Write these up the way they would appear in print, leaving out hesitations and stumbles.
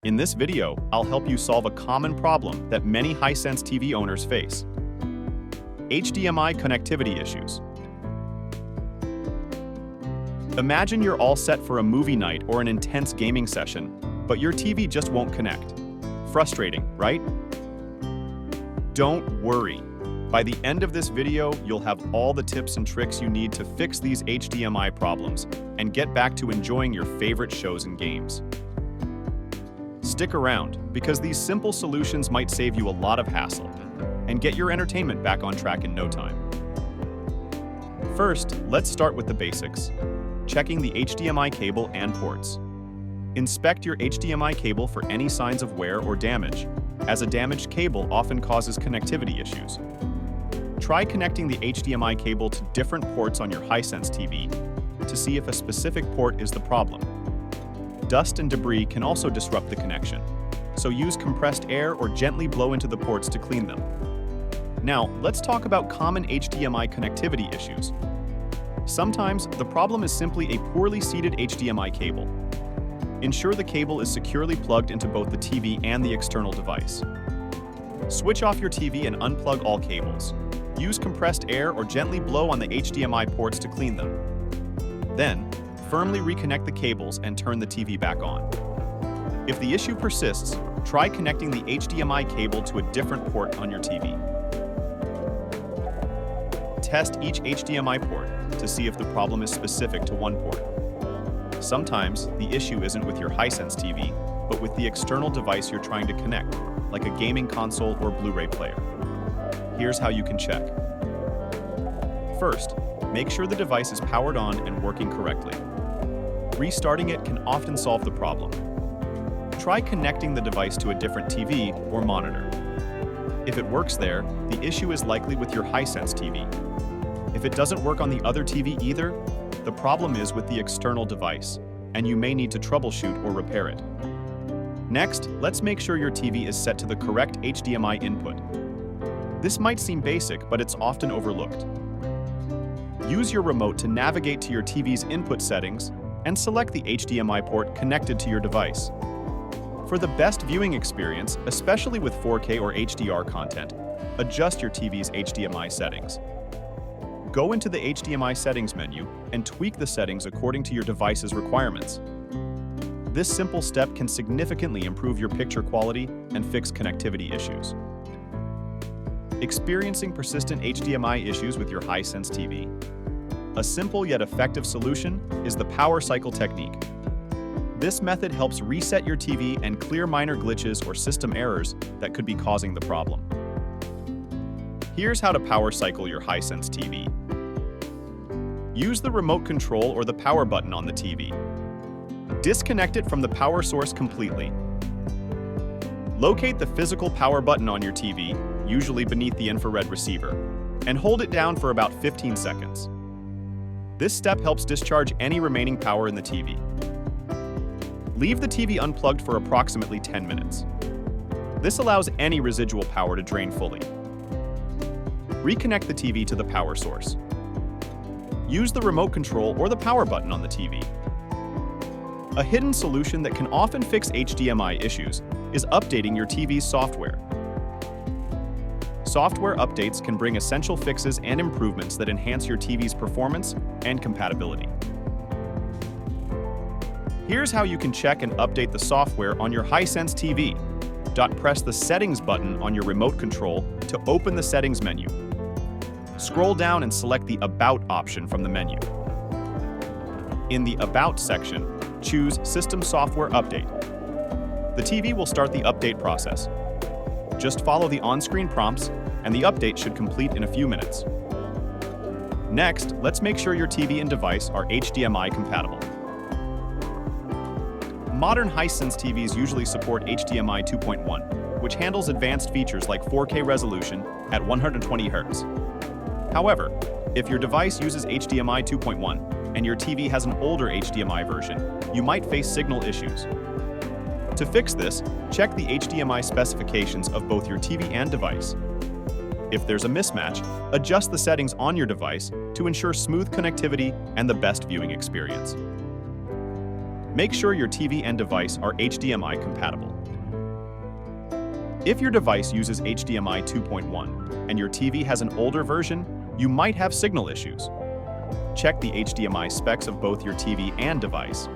In this video, I'll help you solve a common problem that many Hisense TV owners face: HDMI connectivity issues. Imagine you're all set for a movie night or an intense gaming session, but your TV just won't connect. Frustrating, right? Don't worry. By the end of this video, you'll have all the tips and tricks you need to fix these HDMI problems and get back to enjoying your favorite shows and games. Stick around, because these simple solutions might save you a lot of hassle and get your entertainment back on track in no time. First, let's start with the basics: checking the HDMI cable and ports. Inspect your HDMI cable for any signs of wear or damage, as a damaged cable often causes connectivity issues. Try connecting the HDMI cable to different ports on your Hisense TV to see if a specific port is the problem. Dust and debris can also disrupt the connection, so use compressed air or gently blow into the ports to clean them. Now, let's talk about common HDMI connectivity issues. Sometimes, the problem is simply a poorly seated HDMI cable. Ensure the cable is securely plugged into both the TV and the external device. Switch off your TV and unplug all cables. Use compressed air or gently blow on the HDMI ports to clean them. Then, firmly reconnect the cables and turn the TV back on. If the issue persists, try connecting the HDMI cable to a different port on your TV. Test each HDMI port to see if the problem is specific to one port. Sometimes, the issue isn't with your Hisense TV, but with the external device you're trying to connect, like a gaming console or Blu-ray player. Here's how you can check. First, make sure the device is powered on and working correctly. Restarting it can often solve the problem. Try connecting the device to a different TV or monitor. If it works there, the issue is likely with your Hisense TV. If it doesn't work on the other TV either, the problem is with the external device, and you may need to troubleshoot or repair it. Next, let's make sure your TV is set to the correct HDMI input. This might seem basic, but it's often overlooked. Use your remote to navigate to your TV's input settings and select the HDMI port connected to your device. For the best viewing experience, especially with 4K or HDR content, adjust your TV's HDMI settings. Go into the HDMI settings menu and tweak the settings according to your device's requirements. This simple step can significantly improve your picture quality and fix connectivity issues. Experiencing persistent HDMI issues with your Hisense TV? A simple yet effective solution is the power cycle technique. This method helps reset your TV and clear minor glitches or system errors that could be causing the problem. Here's how to power cycle your Hisense TV. Use the remote control or the power button on the TV. Disconnect it from the power source completely. Locate the physical power button on your TV, usually beneath the infrared receiver, and hold it down for about 15 seconds. This step helps discharge any remaining power in the TV. Leave the TV unplugged for approximately 10 minutes. This allows any residual power to drain fully. Reconnect the TV to the power source. Use the remote control or the power button on the TV. A hidden solution that can often fix HDMI issues is updating your TV's software. Software updates can bring essential fixes and improvements that enhance your TV's performance and compatibility. Here's how you can check and update the software on your Hisense TV. Press the Settings button on your remote control to open the Settings menu. Scroll down and select the About option from the menu. In the About section, choose System Software Update. The TV will start the update process. Just follow the on-screen prompts, and the update should complete in a few minutes. Next, let's make sure your TV and device are HDMI compatible. Modern Hisense TVs usually support HDMI 2.1, which handles advanced features like 4K resolution at 120 Hz. However, if your device uses HDMI 2.1 and your TV has an older HDMI version, you might face signal issues. To fix this, check the HDMI specifications of both your TV and device. If there's a mismatch, adjust the settings on your device to ensure smooth connectivity and the best viewing experience. Make sure your TV and device are HDMI compatible. If your device uses HDMI 2.1 and your TV has an older version, you might have signal issues. Check the HDMI specs of both your TV and device.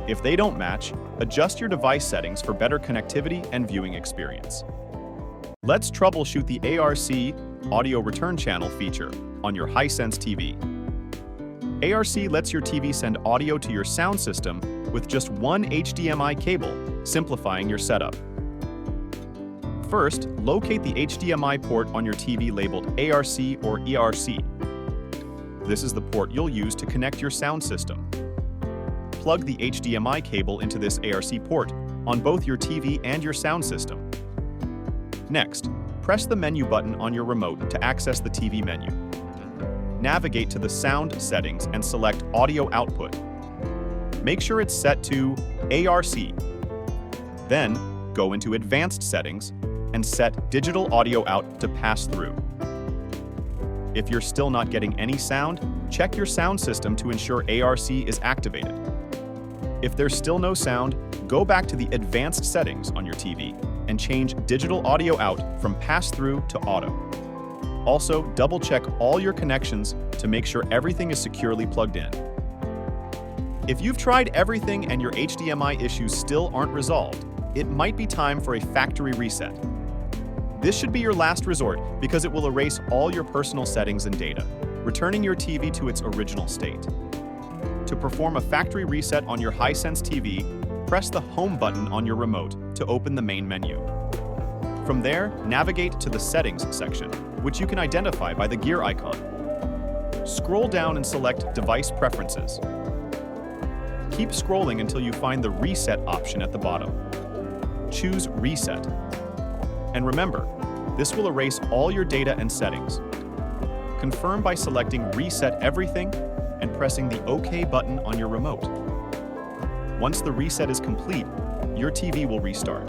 If they don't match, adjust your device settings for better connectivity and viewing experience. Let's troubleshoot the ARC audio return channel feature on your Hisense TV. ARC lets your TV send audio to your sound system with just one HDMI cable, simplifying your setup. First, locate the HDMI port on your TV labeled ARC or ERC. This is the port you'll use to connect your sound system. Plug the HDMI cable into this ARC port on both your TV and your sound system. Next, press the menu button on your remote to access the TV menu. Navigate to the sound settings and select Audio Output. Make sure it's set to ARC. Then, go into Advanced Settings and set Digital Audio Out to Pass Through. If you're still not getting any sound, check your sound system to ensure ARC is activated. If there's still no sound, go back to the Advanced Settings on your TV and change Digital Audio Out from Pass-Through to Auto. Also, double-check all your connections to make sure everything is securely plugged in. If you've tried everything and your HDMI issues still aren't resolved, it might be time for a factory reset. This should be your last resort because it will erase all your personal settings and data, returning your TV to its original state. To perform a factory reset on your Hisense TV, press the Home button on your remote to open the main menu. From there, navigate to the Settings section, which you can identify by the gear icon. Scroll down and select Device Preferences. Keep scrolling until you find the Reset option at the bottom. Choose Reset. And remember, this will erase all your data and settings. Confirm by selecting Reset Everything and pressing the OK button on your remote. Once the reset is complete, your TV will restart.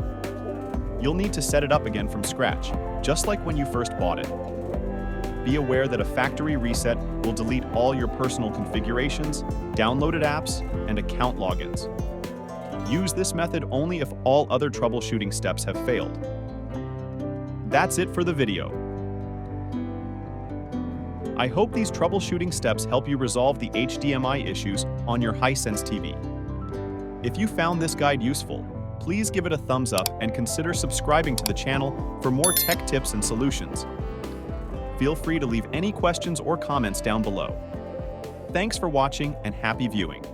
You'll need to set it up again from scratch, just like when you first bought it. Be aware that a factory reset will delete all your personal configurations, downloaded apps, and account logins. Use this method only if all other troubleshooting steps have failed. That's it for the video. I hope these troubleshooting steps help you resolve the HDMI issues on your Hisense TV. If you found this guide useful, please give it a thumbs up and consider subscribing to the channel for more tech tips and solutions. Feel free to leave any questions or comments down below. Thanks for watching and happy viewing.